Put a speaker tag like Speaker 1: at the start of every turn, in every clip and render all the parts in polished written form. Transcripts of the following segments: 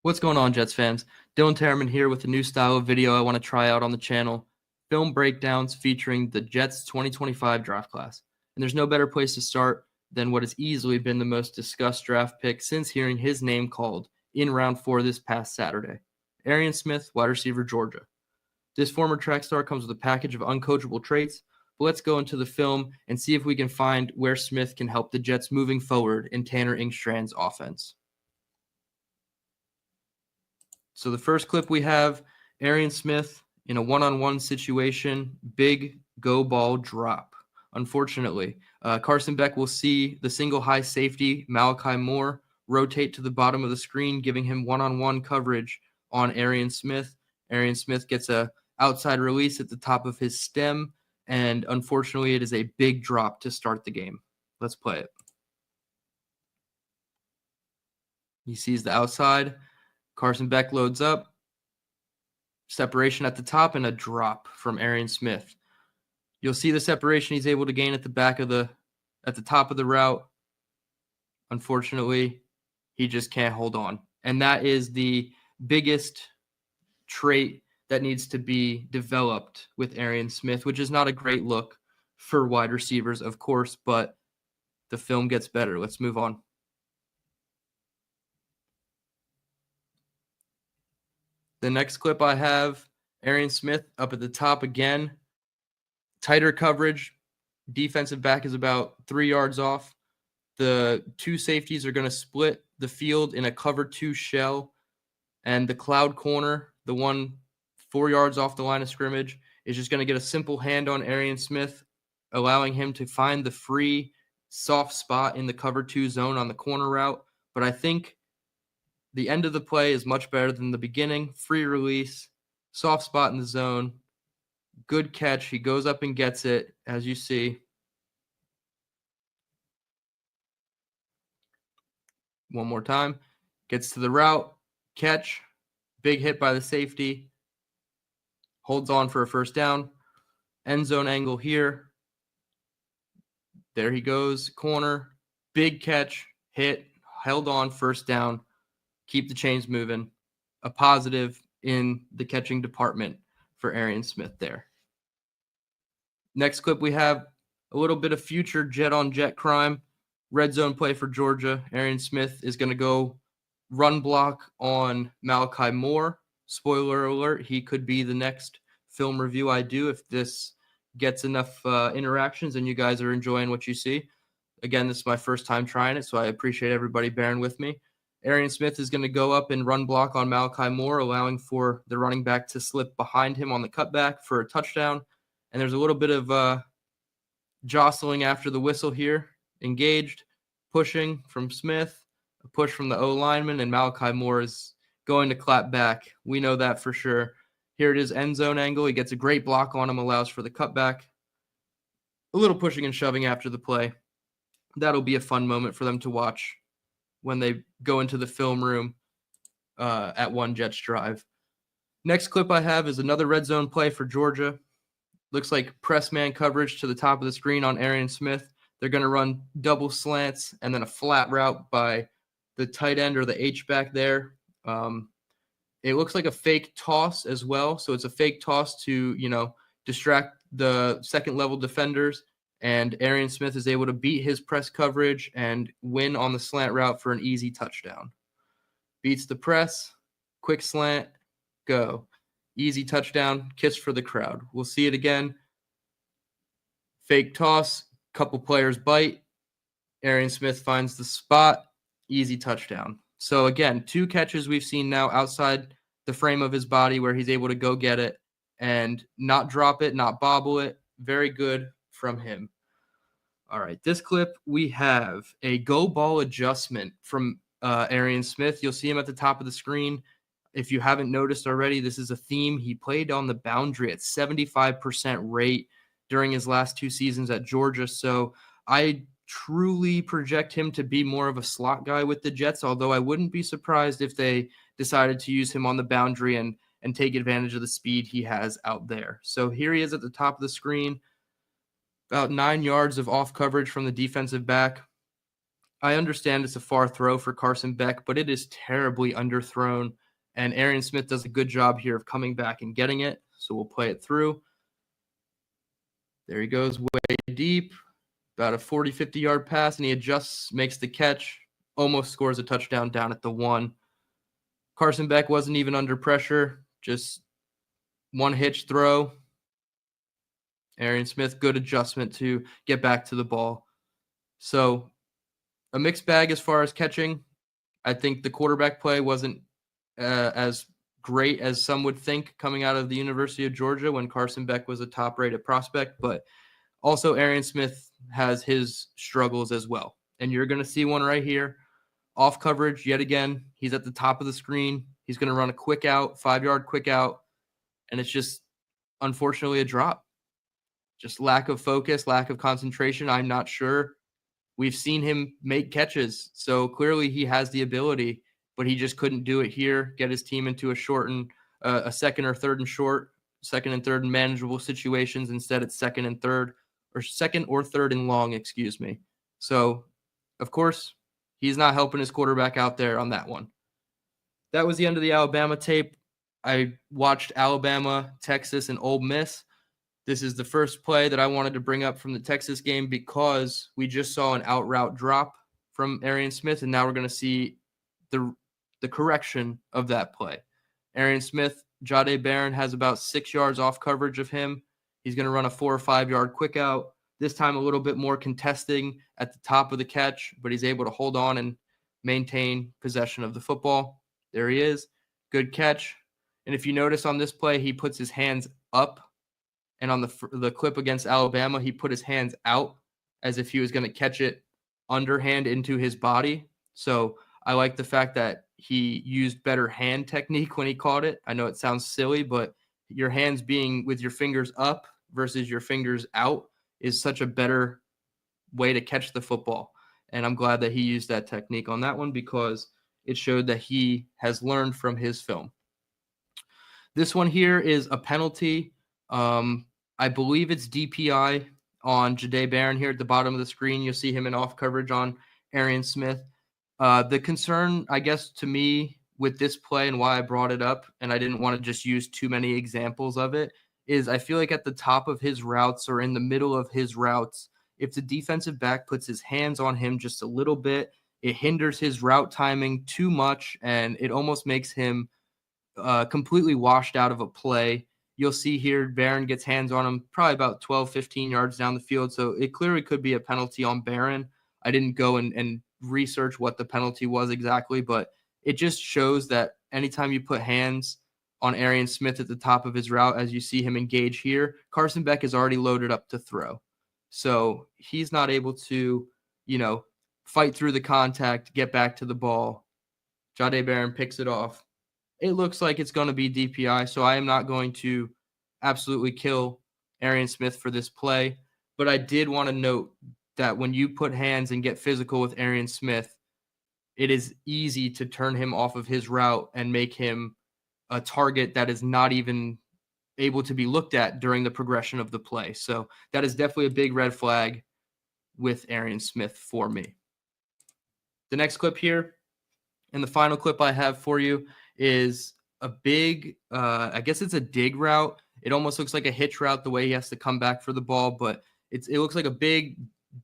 Speaker 1: What's going on, Jets fans? Dylan Terman here with a new style of video I want to try out on the channel, film breakdowns featuring the Jets 2025 draft class. And there's no better place to start than what has easily been the most discussed draft pick since hearing his name called in round 4 this past Saturday. Arian Smith, wide receiver, Georgia. This former track star comes with a package of uncoachable traits, but let's go into the film and see if we can find where Smith can help the Jets moving forward in Tanner Engstrand's offense. So the first clip we have, Arian Smith in a one-on-one situation, big go ball drop. Unfortunately, Carson Beck will see the single high safety, Malachi Moore, rotate to the bottom of the screen, giving him one-on-one coverage on Arian Smith. Arian Smith gets a outside release at the top of his stem, and unfortunately, it is a big drop to start the game. Let's play it. He sees the outside. Carson Beck loads up. Separation at the top and a drop from Arian Smith. You'll see the separation he's able to gain at the top of the route. Unfortunately, he just can't hold on. And that is the biggest trait that needs to be developed with Arian Smith, which is not a great look for wide receivers, of course, but the film gets better. Let's move on. The next clip I have, Arian Smith up at the top again. Tighter coverage. Defensive back is about 3 yards off. The two safeties are going to split the field in a cover 2 shell. And the cloud corner, the one 4 yards off the line of scrimmage, is just going to get a simple hand on Arian Smith, allowing him to find the free, soft spot in the cover 2 zone on the corner route. But I think the end of the play is much better than the beginning. Free release, soft spot in the zone, good catch. He goes up and gets it, as you see. One more time. Gets to the route, catch, big hit by the safety, holds on for a first down. End zone angle here. There he goes, corner, big catch, hit, held on, first down. Keep the chains moving. A positive in the catching department for Arian Smith there. Next clip, we have a little bit of future jet-on-jet crime. Red zone play for Georgia. Arian Smith is going to go run block on Malachi Moore. Spoiler alert, he could be the next film review I do if this gets enough interactions and you guys are enjoying what you see. Again, this is my first time trying it, so I appreciate everybody bearing with me. Arian Smith is going to go up and run block on Malachi Moore, allowing for the running back to slip behind him on the cutback for a touchdown. And there's a little bit of jostling after the whistle here. Engaged, pushing from Smith, a push from the O-lineman, and Malachi Moore is going to clap back. We know that for sure. Here it is, end zone angle. He gets a great block on him, allows for the cutback. A little pushing and shoving after the play. That'll be a fun moment for them to watch when they go into the film room at One Jets Drive. Next clip I have is another red zone play for Georgia. Looks like press man coverage to the top of the screen on Arian Smith. They're going to run double slants and then a flat route by the tight end or the H-back there. It looks like a fake toss as well. So it's a fake toss to, distract the second-level defenders. And Arian Smith is able to beat his press coverage and win on the slant route for an easy touchdown. Beats the press, quick slant, go. Easy touchdown, kiss for the crowd. We'll see it again. Fake toss, couple players bite. Arian Smith finds the spot, easy touchdown. So again, 2 catches we've seen now outside the frame of his body where he's able to go get it and not drop it, not bobble it. Very good from him. All right, this clip, we have a go ball adjustment from Arian Smith. You'll see him at the top of the screen. If you haven't noticed already, this is a theme. He played on the boundary at 75% rate during his last 2 seasons at Georgia. So I truly project him to be more of a slot guy with the Jets, although I wouldn't be surprised if they decided to use him on the boundary and take advantage of the speed he has out there. So here he is at the top of the screen. About 9 yards of off coverage from the defensive back. I understand it's a far throw for Carson Beck, but it is terribly underthrown. And Arian Smith does a good job here of coming back and getting it. So we'll play it through. There he goes way deep, about a 40, 50-yard pass, and he adjusts, makes the catch, almost scores a touchdown down at the 1. Carson Beck wasn't even under pressure, just one hitch throw. Arian Smith, good adjustment to get back to the ball. So a mixed bag as far as catching. I think the quarterback play wasn't as great as some would think coming out of the University of Georgia when Carson Beck was a top-rated prospect, but also Arian Smith has his struggles as well. And you're going to see one right here. Off coverage yet again. He's at the top of the screen. He's going to run a quick out, 5-yard quick out, and it's just unfortunately a drop. Just lack of focus, lack of concentration. I'm not sure. We've seen him make catches, so clearly he has the ability, but he just couldn't do it here, get his team into a second or third and short, second and third in manageable situations. Instead, it's second or third and long, excuse me. So, of course, he's not helping his quarterback out there on that one. That was the end of the Alabama tape. I watched Alabama, Texas, and Ole Miss. This is the first play that I wanted to bring up from the Texas game because we just saw an out route drop from Arian Smith, and now we're going to see the correction of that play. Arian Smith, Jahdae Barron has about 6 yards off coverage of him. He's going to run a 4 or 5 yard quick out. This time a little bit more contesting at the top of the catch, but he's able to hold on and maintain possession of the football. There he is. Good catch. And if you notice on this play, he puts his hands up. And on the clip against Alabama, he put his hands out as if he was going to catch it underhand into his body. So I like the fact that he used better hand technique when he caught it. I know it sounds silly, but your hands being with your fingers up versus your fingers out is such a better way to catch the football. And I'm glad that he used that technique on that one because it showed that he has learned from his film. This one here is a penalty. I believe it's DPI on Jahdae Barron here at the bottom of the screen. You'll see him in off coverage on Arian Smith. The concern, I guess, to me with this play and why I brought it up, and I didn't want to just use too many examples of it, is I feel like at the top of his routes or in the middle of his routes, if the defensive back puts his hands on him just a little bit, it hinders his route timing too much, and it almost makes him completely washed out of a play. You'll see here Barron gets hands on him probably about 12, 15 yards down the field. So it clearly could be a penalty on Barron. I didn't go and research what the penalty was exactly, but it just shows that anytime you put hands on Arian Smith at the top of his route, as you see him engage here, Carson Beck is already loaded up to throw. So he's not able to, fight through the contact, get back to the ball. Jahdae Barron picks it off. It looks like it's going to be DPI, so I am not going to absolutely kill Arian Smith for this play. But I did want to note that when you put hands and get physical with Arian Smith, it is easy to turn him off of his route and make him a target that is not even able to be looked at during the progression of the play. So that is definitely a big red flag with Arian Smith for me. The next clip here, and the final clip I have for you, is a big, I guess it's a dig route. It almost looks like a hitch route the way he has to come back for the ball, but it looks like a big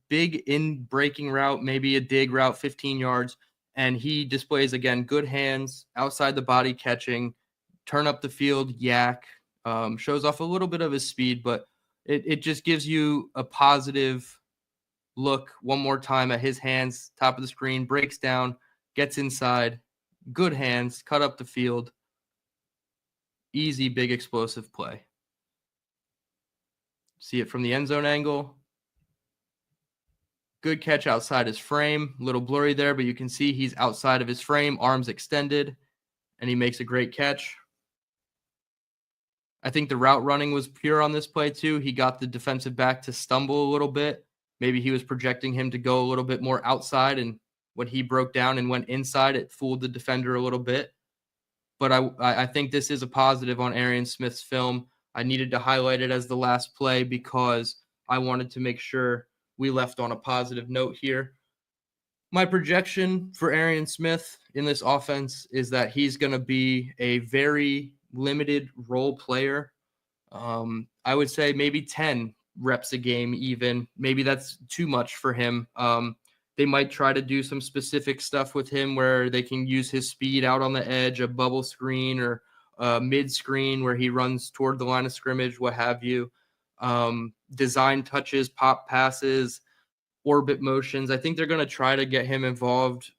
Speaker 1: in breaking route, maybe a dig route, 15 yards. And he displays, again, good hands, outside the body catching, turn up the field, yak, shows off a little bit of his speed, but it just gives you a positive look one more time at his hands, top of the screen, breaks down, gets inside. Good hands, cut up the field. Easy, big, explosive play. See it from the end zone angle. Good catch outside his frame. A little blurry there, but you can see he's outside of his frame, arms extended, and he makes a great catch. I think the route running was pure on this play too. He got the defensive back to stumble a little bit. Maybe he was projecting him to go a little bit more outside, and when he broke down and went inside, it fooled the defender a little bit. But I think this is a positive on Arian Smith's film. I needed to highlight it as the last play because I wanted to make sure we left on a positive note here. My projection for Arian Smith in this offense is that he's going to be a very limited role player. I would say maybe 10 reps a game even. Maybe that's too much for him. They might try to do some specific stuff with him where they can use his speed out on the edge, a bubble screen or mid screen where he runs toward the line of scrimmage, what have you. Design touches, pop passes, orbit motions. I think they're going to try to get him involved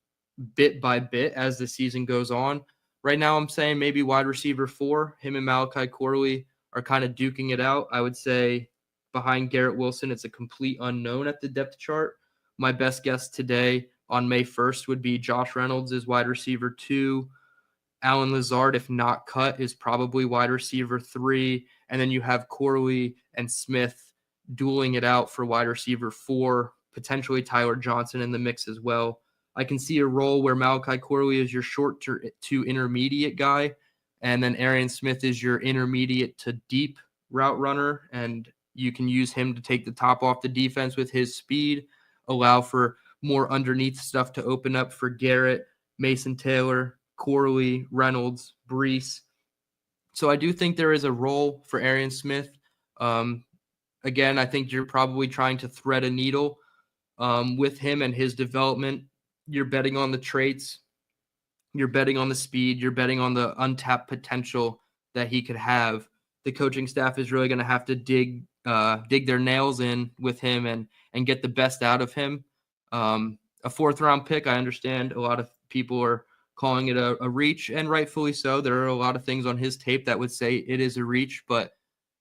Speaker 1: bit by bit as the season goes on. Right now, I'm saying maybe wide receiver 4. Him and Malachi Corley are kind of duking it out. I would say behind Garrett Wilson, it's a complete unknown at the depth chart. My best guess today on May 1st would be Josh Reynolds is wide receiver 2. Allen Lazard, if not cut, is probably wide receiver 3. And then you have Corley and Smith dueling it out for wide receiver 4, potentially Tyler Johnson in the mix as well. I can see a role where Malachi Corley is your short to intermediate guy, and then Arian Smith is your intermediate to deep route runner, and you can use him to take the top off the defense with his speed, allow for more underneath stuff to open up for Garrett, Mason Taylor, Corley, Reynolds, Brees. So I do think there is a role for Arian Smith. Again, I think you're probably trying to thread a needle with him and his development. You're betting on the traits. You're betting on the speed. You're betting on the untapped potential that he could have. The coaching staff is really going to have to dig their nails in with him and get the best out of him. A 4th-round pick, I understand a lot of people are calling it a reach, and rightfully so. There are a lot of things on his tape that would say it is a reach, but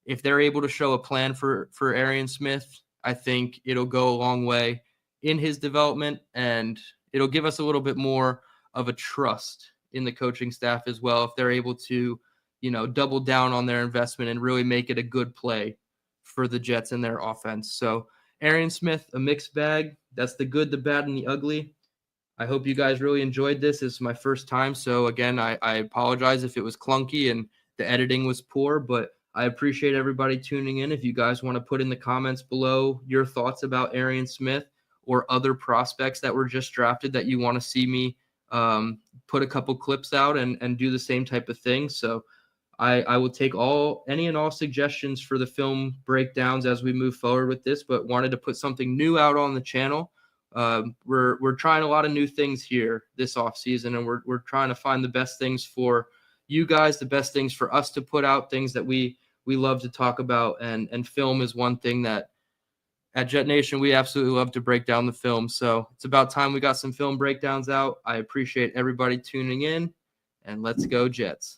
Speaker 1: if they're able to show a plan for Arian Smith, I think it'll go a long way in his development, and it'll give us a little bit more of a trust in the coaching staff as well if they're able to, double down on their investment and really make it a good play for the Jets and their offense. So Arian Smith, a mixed bag. That's the good, the bad, and the ugly. I hope you guys really enjoyed this. This is my first time. So again, I apologize if it was clunky and the editing was poor, but I appreciate everybody tuning in. If you guys want to put in the comments below your thoughts about Arian Smith or other prospects that were just drafted that you want to see me put a couple clips out and do the same type of thing. So I will take any and all suggestions for the film breakdowns as we move forward with this, but wanted to put something new out on the channel. We're trying a lot of new things here this offseason, and we're trying to find the best things for you guys, the best things for us to put out, things that we love to talk about, and film is one thing that at Jet Nation we absolutely love to break down the film. So it's about time we got some film breakdowns out. I appreciate everybody tuning in, and let's go Jets.